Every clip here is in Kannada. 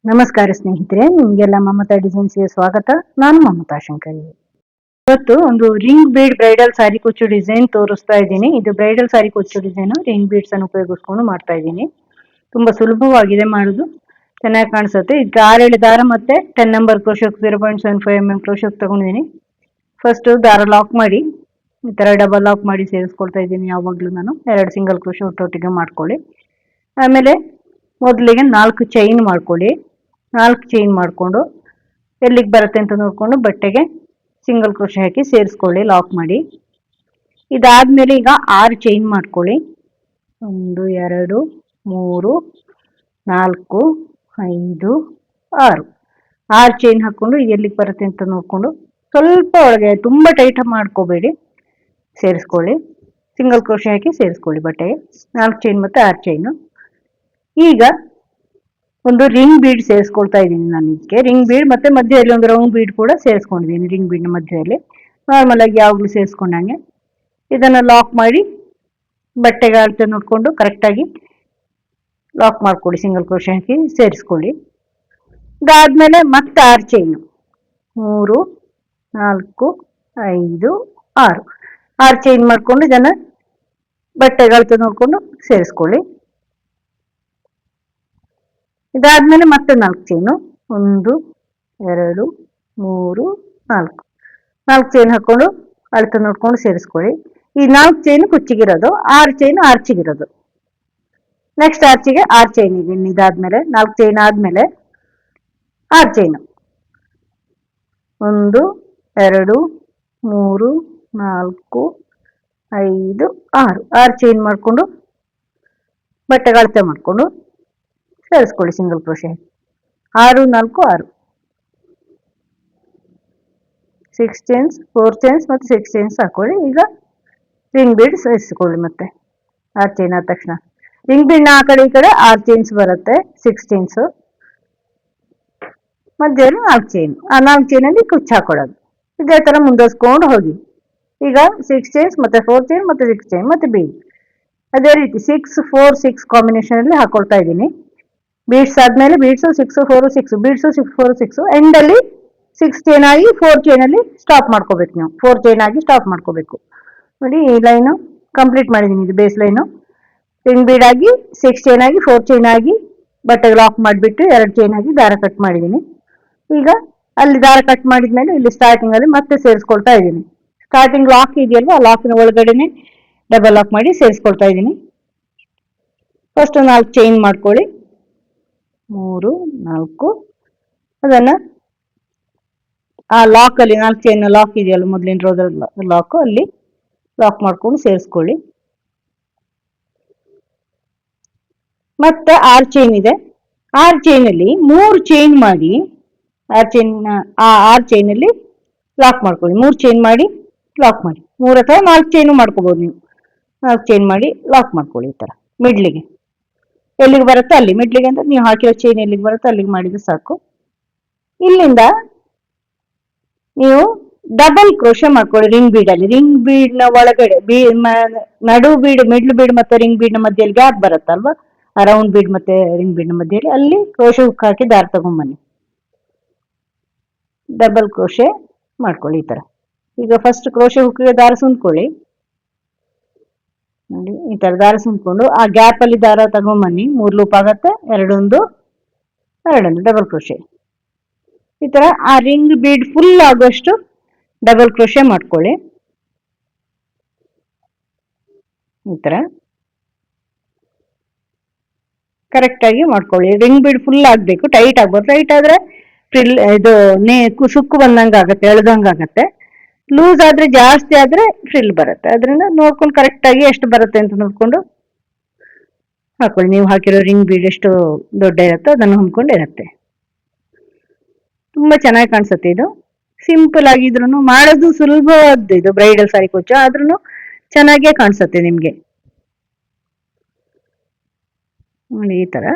ನಮಸ್ಕಾರ ಸ್ನೇಹಿತರೆ, ನಿಮ್ಗೆಲ್ಲ ಮಮತಾ ಡಿಸೈನ್ಸ್ಗೆ ಸ್ವಾಗತ. ನಾನು ಮಮತಾ ಶಂಕರ್. ಇವತ್ತು ಒಂದು ರಿಂಗ್ ಬೀಡ್ ಬ್ರೈಡಲ್ ಸಾರಿ ಕುಚ್ಚು ಡಿಸೈನ್ ತೋರಿಸ್ತಾ ಇದ್ದೀನಿ. ಇದು ಬ್ರೈಡಲ್ ಸಾರಿ ಕುಚ್ಚು ಡಿಸೈನ್ ರಿಂಗ್ ಬೀಡ್ಸ್ ಅನ್ನು ಉಪಯೋಗಿಸ್ಕೊಂಡು ಮಾಡ್ತಾ ಇದ್ದೀನಿ. ತುಂಬಾ ಸುಲಭವಾಗಿದೆ ಮಾಡೋದು, ಚೆನ್ನಾಗಿ ಕಾಣಿಸುತ್ತೆ. ಇದಕ್ಕೆ 6 ದಾರ ಮತ್ತೆ 10 ನಂಬರ್ ಕ್ರೋಶಕ್ 0.75 ಕ್ರೋಶಕ್ ತಗೊಂಡಿದ್ದೀನಿ. ಫಸ್ಟ್ ದಾರ ಲಾಕ್ ಮಾಡಿ ಈ ತರ ಡಬಲ್ ಲಾಕ್ ಮಾಡಿ ಸೇರಿಸ್ಕೊಳ್ತಾ ಇದ್ದೀನಿ. ಯಾವಾಗ್ಲೂ ನಾನು 2 ಸಿಂಗಲ್ ಕ್ರೋಶೆ ಒಟ್ಟೊಟ್ಟಿಗೆ ಮಾಡ್ಕೊಳ್ಳಿ. ಆಮೇಲೆ ಮೊದಲಿಗೆ 4 ಚೈನ್ ಮಾಡ್ಕೊಳ್ಳಿ. 4 ಚೈನ್ ಮಾಡಿಕೊಂಡು ಎಲ್ಲಿಗೆ ಬರುತ್ತೆ ಅಂತ ನೋಡಿಕೊಂಡು ಬಟ್ಟೆಗೆ ಸಿಂಗಲ್ ಕ್ರೋಶೆ ಹಾಕಿ ಸೇರಿಸ್ಕೊಳ್ಳಿ, ಲಾಕ್ ಮಾಡಿ. ಇದಾದ್ಮೇಲೆ ಈಗ 6 ಚೈನ್ ಮಾಡ್ಕೊಳ್ಳಿ. 1 2 3 4 5 6 6 ಚೈನ್ ಹಾಕೊಂಡು ಎಲ್ಲಿಗೆ ಬರುತ್ತೆ ಅಂತ ನೋಡಿಕೊಂಡು ಸ್ವಲ್ಪ ಒಳಗೆ, ತುಂಬ ಟೈಟ್ ಮಾಡ್ಕೋಬೇಡಿ, ಸೇರಿಸ್ಕೊಳ್ಳಿ. ಸಿಂಗಲ್ ಕ್ರೋಶೆ ಹಾಕಿ ಸೇರಿಸ್ಕೊಳ್ಳಿ ಬಟ್ಟೆಗೆ. 4 ಚೈನ್ ಮತ್ತೆ 6 ಚೈನು. ಈಗ ಒಂದು ರಿಂಗ್ ಬೀಡ್ ಸೇರಿಸ್ಕೊಳ್ತಾ ಇದ್ದೀನಿ ನಾನು. ಇದಕ್ಕೆ ರಿಂಗ್ ಬೀಡ್ ಮತ್ತೆ ಮಧ್ಯದಲ್ಲಿ ಒಂದು ರೌಂಡ್ ಬೀಡ್ ಕೂಡ ಸೇರಿಸ್ಕೊಂಡಿದ್ದೀನಿ. ರಿಂಗ್ ಬೀಡ್ ಮಧ್ಯದಲ್ಲಿ ನಾರ್ಮಲ್ ಆಗಿ ಯಾವಾಗಲೂ ಸೇರಿಸ್ಕೊಂಡಂಗೆ ಇದನ್ನ ಲಾಕ್ ಮಾಡಿ ಬಟ್ಟೆಗೆ ಅಳತೆ ನೋಡ್ಕೊಂಡು ಕರೆಕ್ಟಾಗಿ ಲಾಕ್ ಮಾಡ್ಕೊಳ್ಳಿ. ಸಿಂಗಲ್ ಕ್ರೋಶೆ ಹಾಕಿ ಸೇರಿಸ್ಕೊಳ್ಳಿ. ಇದಾದ್ಮೇಲೆ ಮತ್ತೆ 6 ಚೈನು, 3 4 5 6 6 ಚೈನ್ ಮಾಡ್ಕೊಂಡು ಇದನ್ನ ಬಟ್ಟೆಗೆ ಅಳತೆ ನೋಡ್ಕೊಂಡು ಸೇರಿಸ್ಕೊಳ್ಳಿ. ಇದಾದ್ಮೇಲೆ ಮತ್ತೆ 4 ಚೈನು, 1 2 3 4 4 ಚೈನ್ ಹಾಕೊಂಡು ಅಳತೆ ನೋಡ್ಕೊಂಡು ಸೇರಿಸ್ಕೊಳ್ಳಿ. ಈ 4 ಚೈನ್ ಕುಚ್ಚಿಗಿರೋದು, 6 ಚೈನ್ ಆರ್ಚಿಗಿರೋದು. ನೆಕ್ಸ್ಟ್ ಆರ್ಚಿಗೆ 6 ಚೈನ್ ಇದೆ. ಇದಾದ್ಮೇಲೆ 4 ಚೈನ್ ಆದ್ಮೇಲೆ 6 ಚೈನು, 1 2 3 4 5 6 6 ಚೈನ್ ಮಾಡ್ಕೊಂಡು ಬಟ್ಟೆಗೆ ಅಳತೆ ಮಾಡ್ಕೊಂಡು ಸೇರಿಸ್ಕೊಳ್ಳಿ ಸಿಂಗಲ್ ಕ್ರೋಶೆ. 6 4 6 6 ಚೈನ್ಸ್, 4 ಚೈನ್ಸ್ ಮತ್ತೆ 6 ಚೈನ್ಸ್ ಹಾಕೊಳ್ಳಿ. ಈಗ ರಿಂಗ್ ಬೀಡ್ ಸೇರಿಸ್ಕೊಳ್ಳಿ. ಮತ್ತೆ 6 ಚೈನ್ ಆದ ತಕ್ಷಣ ರಿಂಗ್ ಬೀಡ್ನ ಆ ಕಡೆ ಈ ಕಡೆ 6 ಚೈನ್ಸ್ ಬರುತ್ತೆ, 6 ಚೈನ್ಸ್ ಮಧ್ಯದಲ್ಲಿ 4 ಚೈನ್. ಆ 4 ಚೈನಲ್ಲಿ ಕುಚ್ಚು ಹಾಕೊಳ್ಳೋದು. ಇದೇ ತರ ಮುಂದುವರ್ಸ್ಕೊಂಡು ಹೋಗಿ. ಈಗ 6 ಚೈನ್ಸ್ ಮತ್ತೆ 4 ಚೈನ್ ಮತ್ತೆ 6 ಚೈನ್ ಮತ್ತೆ ಬೀಡ್ ಅದೇ ರೀತಿ 6 4 6 ಕಾಂಬಿನೇಷನ್ ಅಲ್ಲಿ ಹಾಕೊಳ್ತಾ ಇದ್ದೀನಿ. ಬೀಡ್ಸ್ ಆದ್ಮೇಲೆ ಬೀಡ್ಸ್ 6 4 6 ಬೀಡ್ಸ್ 6 4 6 ಎಂಡ್ ಅಲ್ಲಿ 6 ಚೈನ್ ಆಗಿ 4 ಚೈನ್ ಅಲ್ಲಿ ಸ್ಟಾಪ್ ಮಾಡ್ಕೋಬೇಕು. ನೀವು 4 ಚೈನ್ ಆಗಿ ಸ್ಟಾಪ್ ಮಾಡ್ಕೋಬೇಕು. ನೋಡಿ, ಈ ಲೈನು ಕಂಪ್ಲೀಟ್ ಮಾಡಿದ್ದೀನಿ. ಇದು ಬೇಸ್ ಲೈನು ರಿಂಗ್ ಬೀಡ್ ಆಗಿ 6 ಚೈನ್ ಆಗಿ 4 ಚೈನ್ ಆಗಿ ಬಟ್ಟೆಗೆ ಲಾಕ್ ಮಾಡಿಬಿಟ್ಟು 2 ಚೈನ್ ಆಗಿ ದಾರ ಕಟ್ ಮಾಡಿದ್ದೀನಿ. ಈಗ ಅಲ್ಲಿ ದಾರ ಕಟ್ ಮಾಡಿದ್ಮೇಲೆ ಇಲ್ಲಿ ಸ್ಟಾರ್ಟಿಂಗ್ ಅಲ್ಲಿ ಮತ್ತೆ ಸೇರಿಸ್ಕೊಳ್ತಾ ಇದ್ದೀನಿ. ಸ್ಟಾರ್ಟಿಂಗ್ ಲಾಕ್ ಇದೆಯಲ್ವಾ, ಆ ಲಾಕಿನ ಒಳಗಡೆನೆ ಡಬಲ್ ಲಾಕ್ ಮಾಡಿ ಸೇರಿಸ್ಕೊಳ್ತಾ ಇದ್ದೀನಿ. ಫಸ್ಟ್ 4 ಚೈನ್ ಮಾಡ್ಕೊಳ್ಳಿ, 3 4 ಅದನ್ನ ಆ ಲಾಕ್ ಅಲ್ಲಿ 4 ಚೈನ್ ಲಾಕ್ ಇದೆಯಲ್ಲ, ಮೊದಲಿನ ರೋದ ಲಾಕ್ ಅಲ್ಲಿ ಲಾಕ್ ಮಾಡ್ಕೊಂಡು ಸೇರಿಸ್ಕೊಳ್ಳಿ. ಮತ್ತೆ 6 ಚೈನ್ ಇದೆ. 6 ಚೈನ್ ಅಲ್ಲಿ 3 ಚೈನ್ ಮಾಡಿ 6 ಚೈನ್ ಅಲ್ಲಿ ಲಾಕ್ ಮಾಡ್ಕೊಳ್ಳಿ. 3 ಚೈನ್ ಮಾಡಿ ಲಾಕ್ ಮಾಡಿ, 3 ಅಥವಾ 4 ಚೈನು ಮಾಡ್ಕೋಬಹುದು ನೀವು. 4 ಚೈನ್ ಮಾಡಿ ಲಾಕ್ ಮಾಡ್ಕೊಳ್ಳಿ. ಈ ತರ ಮಿಡ್ಲಿಗೆ ಎಲ್ಲಿಗೆ ಬರುತ್ತೆ ಅಲ್ಲಿ, ಮಿಡ್ಲಿಗೆ ಅಂದ್ರೆ ನೀವು ಹಾಕಿರೋ ಚೈನ್ ಎಲ್ಲಿಗೆ ಬರುತ್ತೆ ಅಲ್ಲಿಗೆ ಮಾಡಿದ್ರೆ ಸಾಕು. ಇಲ್ಲಿಂದ ನೀವು ಡಬಲ್ ಕ್ರೋಶೆ ಮಾಡ್ಕೊಳ್ಳಿ ರಿಂಗ್ ಬೀಡ್ ಅಲ್ಲಿ. ರಿಂಗ್ ಬೀಡ್ ನ ಒಳಗಡೆ ನಡು ಬೀಡ್, ಮಿಡ್ಲ್ ಬೀಡ್ ಮತ್ತೆ ರಿಂಗ್ ಬೀಡ್ ನ ಮಧ್ಯದಲ್ಲಿ ಗ್ಯಾಪ್ ಬರುತ್ತಲ್ವಾ, ಆ ರೌಂಡ್ ಬೀಡ್ ಮತ್ತೆ ರಿಂಗ್ ಬೀಡ್ ನ ಮಧ್ಯದಲ್ಲಿ ಅಲ್ಲಿ ಕ್ರೋಶೆ ಹುಕ್ ಹಾಕಿ ದಾರ ತಗೊಂಬನ್ನಿ. ಡಬಲ್ ಕ್ರೋಶೆ ಮಾಡ್ಕೊಳ್ಳಿ ಈ ತರ. ಈಗ ಫಸ್ಟ್ ಕ್ರೋಶೆ ಹುಕ್ಕಿಗೆ ದಾರ ಸುಂದ್ಕೊಳ್ಳಿ. ನೋಡಿ, ಈ ತರ ದಾರ ಸುಂದ್ಕೊಂಡು ಆ ಗ್ಯಾಪ್ ಅಲ್ಲಿ ದಾರ ತಗೊಂಬನ್ನಿ. 3 ಲೂಪ್ ಆಗತ್ತೆ, 2 1 2 1 ಡಬಲ್ ಕ್ರೋಶೆ. ಈ ತರ ಆ ರಿಂಗ್ ಬೀಡ್ ಫುಲ್ ಆಗುವಷ್ಟು ಡಬಲ್ ಕ್ರೋಶೆ ಮಾಡ್ಕೊಳ್ಳಿ. ಈ ತರ ಕರೆಕ್ಟ್ ಆಗಿ ಮಾಡ್ಕೊಳ್ಳಿ. ರಿಂಗ್ ಬೀಡ್ ಫುಲ್ ಆಗ್ಬೇಕು, ಟೈಟ್ ಆಗ್ಬೋದು. ಟೈಟ್ ಆದ್ರೆ ಇದು ಸುಕ್ಕು ಬಂದಂಗ ಆಗತ್ತೆ, ಎಳ್ದಂಗ ಆಗತ್ತೆ. ಲೂಸ್ ಆದ್ರೆ, ಜಾಸ್ತಿ ಆದ್ರೆ ಫ್ರಿಲ್ ಬರುತ್ತೆ. ಅದರಿಂದ ನೋಡ್ಕೊಂಡು ಕರೆಕ್ಟ್ ಆಗಿ ಎಷ್ಟು ಬರುತ್ತೆ ಅಂತ ನೋಡ್ಕೊಂಡು ಹಾಕೊಳ್ಳಿ. ನೀವು ಹಾಕಿರೋ ರಿಂಗ್ ಬೀಡ್ ಎಷ್ಟು ದೊಡ್ಡ ಇರುತ್ತೋ ಅದನ್ನು ಹೊಂದ್ಕೊಂಡು ಇರುತ್ತೆ. ತುಂಬಾ ಚೆನ್ನಾಗಿ ಕಾಣಿಸುತ್ತೆ. ಇದು ಸಿಂಪಲ್ ಆಗಿದ್ರು ಮಾಡೋದು ಸುಲಭವಾದ್ದು. ಇದು ಬ್ರೈಡಲ್ ಸಾರಿ ಕುಚ್ಚು ಆದ್ರೂ ಚೆನ್ನಾಗೇ ಕಾಣಿಸುತ್ತೆ ನಿಮ್ಗೆ. ನೋಡಿ, ಈ ತರ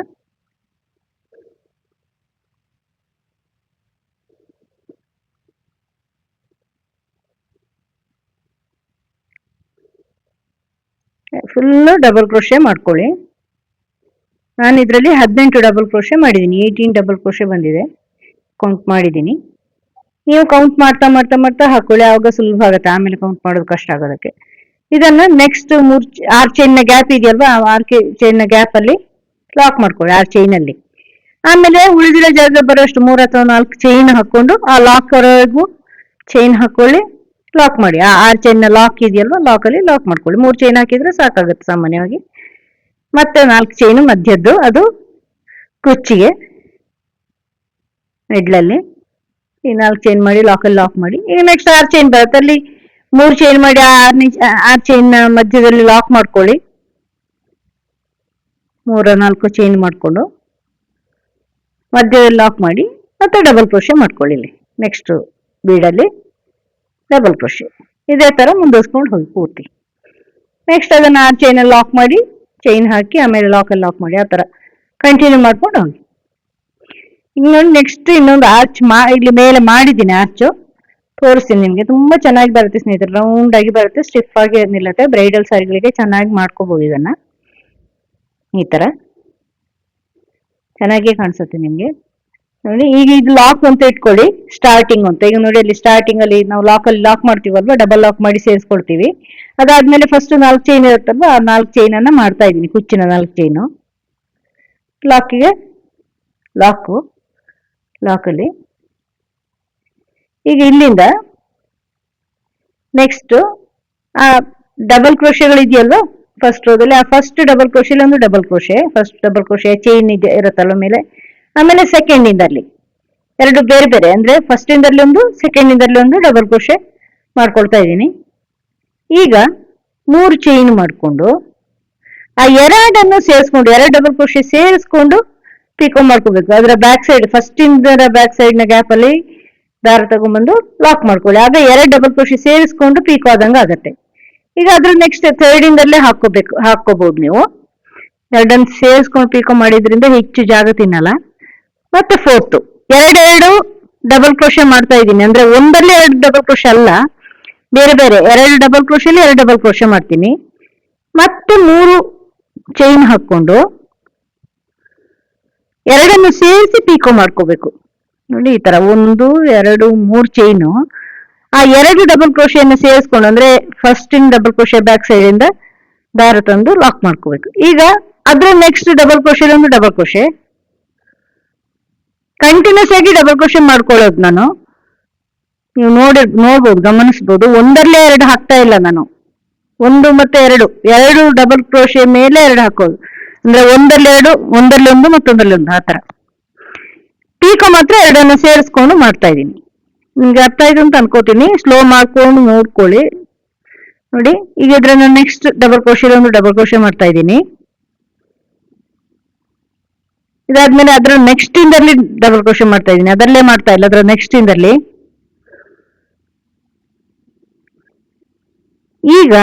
ಫುಲ್ ಡಬಲ್ ಕ್ರೋಶೆ ಮಾಡ್ಕೊಳ್ಳಿ. ನಾನು ಇದರಲ್ಲಿ 18 ಡಬಲ್ ಕ್ರೋಶೆ ಮಾಡಿದ್ದೀನಿ, 18 ಡಬಲ್ ಕ್ರೋಶೆ ಬಂದಿದೆ, ಕೌಂಟ್ ಮಾಡಿದ್ದೀನಿ. ನೀವು ಕೌಂಟ್ ಮಾಡ್ತಾ ಮಾಡ್ತಾ ಮಾಡ್ತಾ ಹಾಕೊಳ್ಳಿ, ಆವಾಗ ಸುಲಭ ಆಗುತ್ತೆ, ಆಮೇಲೆ ಕೌಂಟ್ ಮಾಡೋದು ಕಷ್ಟ ಆಗೋದಕ್ಕೆ. ಇದನ್ನ ನೆಕ್ಸ್ಟ್ 6 ಚೈನ್ ನ ಗ್ಯಾಪ್ ಇದೆಯಲ್ವಾ, 6 ಚೈನ್ ನ ಗ್ಯಾಪ್ ಅಲ್ಲಿ ಲಾಕ್ ಮಾಡ್ಕೊಳ್ಳಿ, 6 ಚೈನ್ ಅಲ್ಲಿ. ಆಮೇಲೆ ಉಳಿದಿರೋ ಜಾಗ ಬರೋಷ್ಟು 3 ಅಥವಾ 4 ಚೈನ್ ಹಾಕೊಂಡು ಆ ಲಾಕ್ ವರೆಗೂ ಚೈನ್ ಹಾಕೊಳ್ಳಿ, ಲಾಕ್ ಮಾಡಿ. ಆ 6 ಚೈನ್ ನ ಲಾಕ್ ಇದೆಯಲ್ವಾ, ಲಾಕ್ ಅಲ್ಲಿ ಲಾಕ್ ಮಾಡ್ಕೊಳ್ಳಿ. 3 ಚೈನ್ ಹಾಕಿದ್ರೆ ಸಾಕಾಗುತ್ತೆ ಸಾಮಾನ್ಯವಾಗಿ. ಮತ್ತೆ 4 ಚೈನ್ ಮಧ್ಯದ್ದು, ಅದು ಕುಚ್ಚಿಗೆ ಮಿಡ್ಲಲ್ಲಿ ಈ 4 ಚೈನ್ ಮಾಡಿ ಲಾಕಲ್ಲಿ ಲಾಕ್ ಮಾಡಿ. ಈಗ ನೆಕ್ಸ್ಟ್ 6 ಚೈನ್ ಬರುತ್ತೆ, ಅಲ್ಲಿ 3 ಚೈನ್ ಮಾಡಿ 6 ಚೈನ್ ಮಧ್ಯದಲ್ಲಿ ಲಾಕ್ ಮಾಡ್ಕೊಳ್ಳಿ. 3-4 ಚೈನ್ ಮಾಡ್ಕೊಂಡು ಮಧ್ಯದಲ್ಲಿ ಲಾಕ್ ಮಾಡಿ, ಮತ್ತೆ ಡಬಲ್ ಕ್ರೋಶೆ ಮಾಡ್ಕೊಳ್ಳಿ. ಇಲ್ಲಿ ನೆಕ್ಸ್ಟ್ ಬೀಡಲ್ಲಿ ಡಬಲ್ ಕ್ರೋಶೆ. ಇದೇ ತರ ಮುಂದುವರ್ಸ್ಕೊಂಡು ಹೋಗಿ ಪೂರ್ತಿ. ನೆಕ್ಸ್ಟ್ ಅದನ್ನ 6 ಚೈನ್ ಲಾಕ್ ಮಾಡಿ, ಚೈನ್ ಹಾಕಿ ಆಮೇಲೆ ಲಾಕಲ್ಲಿ ಲಾಕ್ ಮಾಡಿ, ಆ ತರ ಕಂಟಿನ್ಯೂ ಮಾಡ್ಕೊಂಡು ಹೋಗಿ. ಇನ್ನೊಂದು ನೆಕ್ಸ್ಟ್ ಇನ್ನೊಂದು ಆರ್ಚ್ ಇಲ್ಲಿ ಮೇಲೆ ಮಾಡಿದ್ದೀನಿ, ಆರ್ಚು ತೋರಿಸ್ತೀನಿ ನಿಮ್ಗೆ. ತುಂಬಾ ಚೆನ್ನಾಗಿ ಬರುತ್ತೆ ಸ್ನೇಹಿತರೆ, ರೌಂಡ್ ಆಗಿ ಬರುತ್ತೆ, ಸ್ಟಿಫ್ ಆಗಿ ನಿಲ್ಲುತ್ತೆ. ಬ್ರೈಡಲ್ ಸಾರಿಗಳಿಗೆ ಚೆನ್ನಾಗಿ ಮಾಡ್ಕೋಬಹುದು ಇದನ್ನ. ಈ ತರ ಚೆನ್ನಾಗಿ ಕಾಣಿಸುತ್ತೆ ನಿಮ್ಗೆ ನೋಡಿ. ಈಗ ಇದು ಲಾಕ್ ಅಂತ ಇಟ್ಕೊಳ್ಳಿ, ಸ್ಟಾರ್ಟಿಂಗ್ ಅಂತ. ಈಗ ನೋಡಿ ಅಲ್ಲಿ ಸ್ಟಾರ್ಟಿಂಗ್ ಅಲ್ಲಿ ನಾವು ಲಾಕ್ ಮಾಡ್ತೀವಲ್ವಾ, ಡಬಲ್ ಲಾಕ್ ಮಾಡಿ ಸೇರಿಸ್ಕೊಳ್ತೀವಿ. ಅದಾದ್ಮೇಲೆ ಫಸ್ಟ್ 4 ಚೈನ್ ಇರುತ್ತಲ್ವಾ, ಆ 4 ಚೈನ್ ಅನ್ನ ಮಾಡ್ತಾ ಇದ್ದೀನಿ, ಕುಚ್ಚಿನ 4 ಚೈನು ಲಾಕಿಗೆ ಲಾಕಲ್ಲಿ. ಈಗ ಇಲ್ಲಿಂದ ನೆಕ್ಸ್ಟ್ ಆ ಡಬಲ್ ಕ್ರೋಶೆಗಳು ಇದೆಯಲ್ವಾ ಫಸ್ಟ್ ರೋದಲ್ಲಿ, ಆ ಫಸ್ಟ್ ಡಬಲ್ ಕ್ರೋಶೆಲಿ ಒಂದು double crochet, first double crochet chain ಇರುತ್ತಲ್ವ ಮೇಲೆ, ಆಮೇಲೆ ಸೆಕೆಂಡ್ ಇಂದಲ್ಲಿ ಎರಡು ಬೇರೆ ಬೇರೆ, ಅಂದ್ರೆ ಫಸ್ಟ್ ಇಂದಲ್ಲಿ ಒಂದು, ಸೆಕೆಂಡ್ ಇಂದಲ್ಲಿ ಒಂದು ಡಬಲ್ ಕ್ರೋಶೆ ಮಾಡ್ಕೊಳ್ತಾ ಇದ್ದೀನಿ. ಈಗ 3 ಚೈನ್ ಮಾಡ್ಕೊಂಡು ಆ ಎರಡನ್ನು ಸೇರಿಸ್ಕೊಂಡು, 2 ಡಬಲ್ ಕ್ರೋಶೆ ಸೇರಿಸ್ಕೊಂಡು ಪಿಕೋ ಮಾಡ್ಕೋಬೇಕು. ಅದರ ಬ್ಯಾಕ್ ಸೈಡ್, ಫಸ್ಟ್ ಇಂದ ಬ್ಯಾಕ್ ಸೈಡ್ ನ ಗ್ಯಾಪ್ ಅಲ್ಲಿ ದಾರ ತಗೊಂಡ್ಬಂದು ಲಾಕ್ ಮಾಡ್ಕೊಳ್ಳಿ. ಆಗ 2 ಡಬಲ್ ಕ್ರೋಶೆ ಸೇರಿಸ್ಕೊಂಡು ಪಿಕೋ ಆದಂಗ ಆಗತ್ತೆ. ಈಗ ಅದ್ರ ನೆಕ್ಸ್ಟ್ ಥರ್ಡ್ ಇಂದಲ್ಲೇ ಹಾಕೋಬಹುದು ನೀವು. 2 ಸೇರಿಸ್ಕೊಂಡು ಪಿಕೋ ಮಾಡಿದ್ರಿಂದ ಹೆಚ್ಚು ಜಾಗ ತಿನ್ನಲ್ಲ. ಮತ್ತೆ ಫೋರ್ತ್ 2 ಡಬಲ್ ಕ್ರೋಶೆ ಮಾಡ್ತಾ ಇದ್ದೀನಿ, ಅಂದ್ರೆ ಒಂದಲ್ಲೇ 2 ಡಬಲ್ ಕ್ರೋಶೆ ಅಲ್ಲ, ಬೇರೆ ಬೇರೆ 2 ಡಬಲ್ ಕ್ರೋಶೆಲಿ 2 ಡಬಲ್ ಕ್ರೋಶೆ ಮಾಡ್ತೀನಿ. ಮತ್ತೆ 3 ಚೈನ್ ಹಾಕೊಂಡು ಎರಡನ್ನು ಸೇರಿಸಿ ಪಿಕೋ ಮಾಡ್ಕೋಬೇಕು ನೋಡಿ. ಈ ತರ 1 2 3 ಚೈನು, ಆ 2 ಡಬಲ್ ಕ್ರೋಶೆಯನ್ನು ಸೇರಿಸ್ಕೊಂಡು, ಅಂದ್ರೆ ಫಸ್ಟ್ ಇನ್ ಡಬಲ್ ಕ್ರೋಶೆ ಬ್ಯಾಕ್ ಸೈಡ್ ಇಂದ ದಾರ ತಂದು ಲಾಕ್ ಮಾಡ್ಕೋಬೇಕು. ಈಗ ಅದ್ರ ನೆಕ್ಸ್ಟ್ ಡಬಲ್ ಕ್ರೋಶೆ ಒಂದು ಡಬಲ್ ಕ್ರೋಶೆ ಕಂಟಿನ್ಯೂಸ್ ಆಗಿ ಡಬಲ್ ಕ್ರೋಶೆ ಮಾಡ್ಕೊಳ್ಳೋದು ನಾನು. ನೀವು ನೋಡ್ಬೋದು, ಗಮನಿಸ್ಬೋದು, ಒಂದರಲ್ಲೇ 2 ಹಾಕ್ತಾ ಇಲ್ಲ ನಾನು. 1 ಮತ್ತೆ 2 ಡಬಲ್ ಕ್ರೋಶೆ ಮೇಲೆ 2 ಹಾಕೋದು, ಅಂದ್ರೆ ಒಂದರಲ್ಲಿ 2, ಒಂದರಲ್ಲಿ 1, ಮತ್ತೊಂದರಲ್ಲಿ 1, ಆ ತರ. ಪೀಕೋ ಮಾತ್ರ 2 ಸೇರಿಸ್ಕೊಂಡು ಮಾಡ್ತಾ ಇದ್ದೀನಿ. ನಿಮ್ಗೆ ಅರ್ಥ ಆಯ್ತು ಅಂತ ಅನ್ಕೋತೀನಿ. ಸ್ಲೋ ಮಾಡ್ಕೊಂಡು ನೋಡ್ಕೊಳ್ಳಿ ನೋಡಿ. ಈಗ ಇದ್ರ ನೆಕ್ಸ್ಟ್ ಡಬಲ್ ಕ್ರೋಶೆ ಒಂದು ಡಬಲ್ ಕ್ರೋಶೆ ಮಾಡ್ತಾ ಇದ್ದೀನಿ. ಇದಾದ್ಮೇಲೆ ಅದ್ರ ನೆಕ್ಸ್ಟ್ ಇಂದಲ್ಲಿ ಡಬಲ್ ಕ್ರೋಶೆ ಮಾಡ್ತಾ ಇದ್ದೀನಿ, ಅದರಲ್ಲೇ ಮಾಡ್ತಾ ಇಲ್ಲ, ಅದ್ರ ನೆಕ್ಸ್ಟ್ ಇಂದಲ್ಲಿ. ಈಗ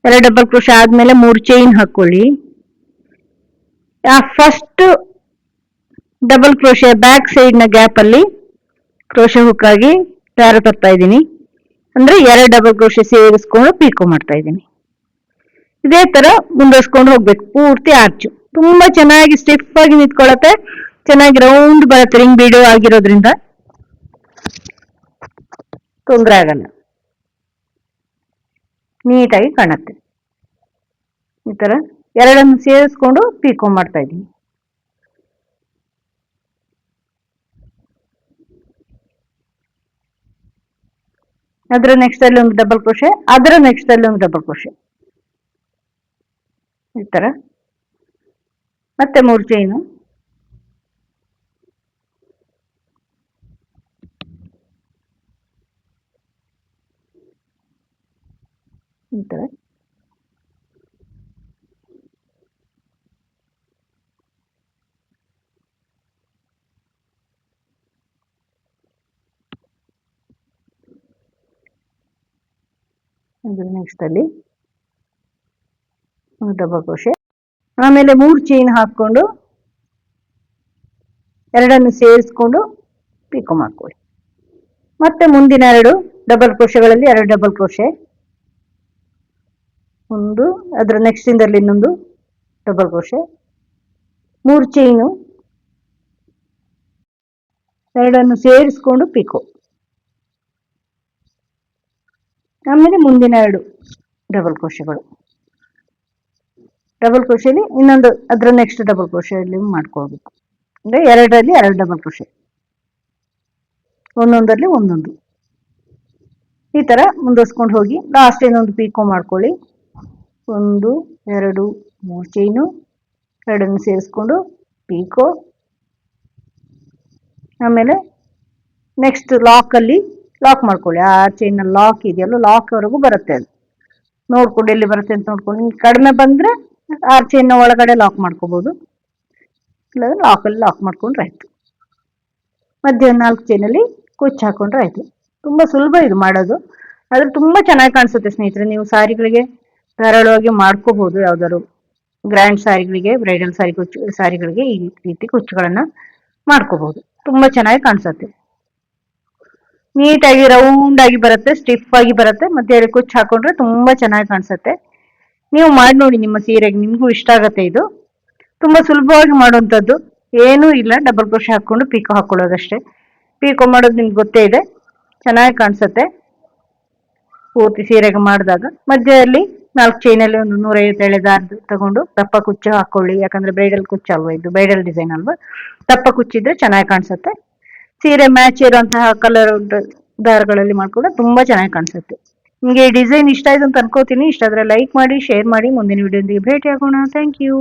2 ಡಬಲ್ ಕ್ರೋಶೆ ಆದ್ಮೇಲೆ 3 ಚೈನ್ ಹಾಕೊಳ್ಳಿ. ಆ first double crochet back side ನ ಗ್ಯಾಪ್ ಅಲ್ಲಿ ಕ್ರೋಶೆ ಹುಕ್ ಆಗಿ ದಾರ ತರ್ತಾ ಇದ್ದೀನಿ, ಅಂದ್ರೆ 2 ಡಬಲ್ ಕ್ರೋಶೆ ಸೇರಿಸ್ಕೊಂಡು ಪಿಕೋ ಮಾಡ್ತಾ ಇದ್ದೀನಿ. ಇದೇ ತರ ಮುಂದುವರ್ಸ್ಕೊಂಡು ಹೋಗ್ಬೇಕು ಪೂರ್ತಿ ಆರ್ಚು. ತುಂಬಾ ಚೆನ್ನಾಗಿ ಸ್ಟಿಫ್ ಆಗಿ ನಿಂತ್ಕೊಳ್ಳುತ್ತೆ, ಚೆನ್ನಾಗಿ ರೌಂಡ್ ಬರುತ್ತೆ, ರಿಂಗ್ ಬೀಡು ಆಗಿರೋದ್ರಿಂದ ತೊಂದರೆ ಆಗಲ್ಲ, ನೀಟಾಗಿ ಕಾಣುತ್ತೆ. ಈ ತರ 2 ಸೇರಿಸ್ಕೊಂಡು ಪಿಕೋ ಮಾಡ್ತಾ ಇದ್ದೀನಿ. ಅದರ ನೆಕ್ಸ್ಟ್ ಅಲ್ಲಿ ಒಂದು ಡಬಲ್ ಕ್ರೋಶೆ, ಅದರ ನೆಕ್ಸ್ಟ್ ಅಲ್ಲಿ ಒಂದು ಡಬಲ್ ಕ್ರೋಶೆ, ಈ ತರ. ಮತ್ತೆ 3 ಚೈನು, ಈ ತರ. ನೆಕ್ಸ್ಟ್ ಅಲ್ಲಿ ಡಬಲ್ ಕ್ರೋಶೆ, ಆಮೇಲೆ 3 ಚೈನ್ ಹಾಕೊಂಡು 2 ಸೇರಿಸ್ಕೊಂಡು ಪಿಕೋ ಮಾಡ್ಕೊಳ್ಳಿ. ಮತ್ತೆ ಮುಂದಿನ 2 ಡಬಲ್ ಕ್ರೋಶೆಗಳಲ್ಲಿ 2 ಡಬಲ್ ಕ್ರೋಶೆ, ಒಂದು, ಅದರ ನೆಕ್ಸ್ಟ್ ಇಂದಲ್ಲಿ ಇನ್ನೊಂದು, ಡಬಲ್ ಕ್ರೋಶೆ, 3 ಚೈನು, ಎರಡನ್ನು ಸೇರಿಸ್ಕೊಂಡು ಪಿಕೋ, ಆಮೇಲೆ ಮುಂದಿನ 2 ಡಬಲ್ ಕ್ರೋಶೆಗಳು, ಡಬಲ್ ಕ್ರೋಶೆಲಿ ಇನ್ನೊಂದು ಅದರ ನೆಕ್ಸ್ಟ್ ಡಬಲ್ ಕ್ರೋಶೆಯಲ್ಲಿ ಮಾಡ್ಕೊಳ್ಬೇಕು. ಅಂದ್ರೆ 2ರಲ್ಲಿ 2 ಡಬಲ್ ಕ್ರೋಶೆ, ಒಂದೊಂದರಲ್ಲಿ ಒಂದೊಂದು, ಈ ತರ ಮುಂದುವರ್ಸ್ಕೊಂಡು ಹೋಗಿ ಲಾಸ್ಟ್ ಇನ್ನೊಂದು ಪಿಕೋ ಮಾಡ್ಕೊಳ್ಳಿ. 1 2 3 ಚೈನು, ಎರಡನ್ನು ಸೇರಿಸ್ಕೊಂಡು ಪಿಕೋ, ಆಮೇಲೆ ನೆಕ್ಸ್ಟ್ ಲಾಕಲ್ಲಿ ಲಾಕ್ ಮಾಡ್ಕೊಳ್ಳಿ. ಆ ಚೈನ್ ಲಾಕ್ ಇದೆಯಲ್ಲ, ಲಾಕ್ ವರೆಗೂ ಬರುತ್ತೆ. ಅದು ನೋಡ್ಕೊಂಡು ಎಲ್ಲಿ ಬರುತ್ತೆ ಅಂತ ನೋಡ್ಕೊಂಡು, ನಿಮ್ಗೆ ಕಡಿಮೆ ಬಂದ್ರೆ ಆ ಚೈನ್ ಒಳಗಡೆ ಲಾಕ್ ಮಾಡ್ಕೋಬಹುದು, ಇಲ್ಲಾಂದ್ರೆ ಲಾಕಲ್ಲಿ ಲಾಕ್ ಮಾಡ್ಕೊಂಡ್ರೆ ಆಯ್ತು. ಮಧ್ಯ 4 ಚೈನಲ್ಲಿ ಕುಚ್ಚು ಹಾಕೊಂಡ್ರೆ ಆಯ್ತು. ತುಂಬಾ ಸುಲಭ ಇದು ಮಾಡೋದು, ಆದ್ರೆ ತುಂಬಾ ಚೆನ್ನಾಗಿ ಕಾಣಿಸುತ್ತೆ ಸ್ನೇಹಿತರೆ. ನೀವು ಸಾರಿಗಳಿಗೆ ಧಾರಾಳವಾಗಿ ಮಾಡ್ಕೋಬಹುದು. ಯಾವ್ದಾದ್ರು ಗ್ರ್ಯಾಂಡ್ ಸಾರಿಗಳಿಗೆ, ಬ್ರೈಡಲ್ ಸಾರಿಗಳಿಗೆ ಈ ರೀತಿ ಕುಚ್ಚುಗಳನ್ನ ಮಾಡ್ಕೋಬಹುದು. ತುಂಬಾ ಚೆನ್ನಾಗಿ ಕಾಣಿಸುತ್ತೆ, ನೀಟಾಗಿ ರೌಂಡ್ ಆಗಿ ಬರುತ್ತೆ, ಸ್ಟಿಫ್ ಆಗಿ ಬರುತ್ತೆ. ಮತ್ತೆ ಕುಚ್ಚು ಹಾಕೊಂಡ್ರೆ ತುಂಬಾ ಚೆನ್ನಾಗಿ ಕಾಣಿಸುತ್ತೆ. ನೀವು ಮಾಡಿ ನೋಡಿ ನಿಮ್ಮ ಸೀರೆಗೆ, ನಿಮ್ಗೂ ಇಷ್ಟ ಆಗತ್ತೆ. ಇದು ತುಂಬಾ ಸುಲಭವಾಗಿ ಮಾಡುವಂಥದ್ದು, ಏನೂ ಇಲ್ಲ, ಡಬಲ್ ಕ್ರೋಶೆ ಹಾಕೊಂಡು ಪಿಕೋ ಹಾಕೊಳ್ಳೋದಷ್ಟೇ. ಪಿಕೋ ಮಾಡೋದು ನಿಮ್ಗೆ ಗೊತ್ತೇ ಇದೆ, ಚೆನ್ನಾಗಿ ಕಾಣಿಸುತ್ತೆ. ಪೂರ್ತಿ ಸೀರೆಗೆ ಮಾಡಿದಾಗ ಮಧ್ಯದಲ್ಲಿ 4 ಚೈನಲ್ಲಿ ಒಂದು 157 ದಾರ ತಗೊಂಡು ದಪ್ಪ ಕುಚ್ಚು ಹಾಕೊಳ್ಳಿ. ಯಾಕಂದ್ರೆ ಬ್ರೈಡಲ್ ಕುಚ್ಚು ಅಲ್ವಾ, ಇದು ಬ್ರೈಡಲ್ ಡಿಸೈನ್ ಅಲ್ವಾ, ದಪ್ಪ ಕುಚ್ಚಿದ್ರೆ ಚೆನ್ನಾಗಿ ಕಾಣಿಸುತ್ತೆ. ಸೀರೆ ಮ್ಯಾಚ್ ಇರುವಂತಹ ಕಲರ್ ದಾರಗಳಲ್ಲಿ ಮಾಡ್ಕೊಂಡ್ರೆ ತುಂಬಾ ಚೆನ್ನಾಗಿ ಕಾಣಿಸುತ್ತೆ. ನಿಮಗೆ ಈ ಡಿಸೈನ್ ಇಷ್ಟ ಆಯ್ತು ಅಂತ ಅನ್ಕೋತೀನಿ. ಇಷ್ಟ ಆದ್ರೆ ಲೈಕ್ ಮಾಡಿ, ಶೇರ್ ಮಾಡಿ. ಮುಂದಿನ ವಿಡಿಯೋದೊಂದಿಗೆ ಭೇಟಿ ಆಗೋಣ. Thank you.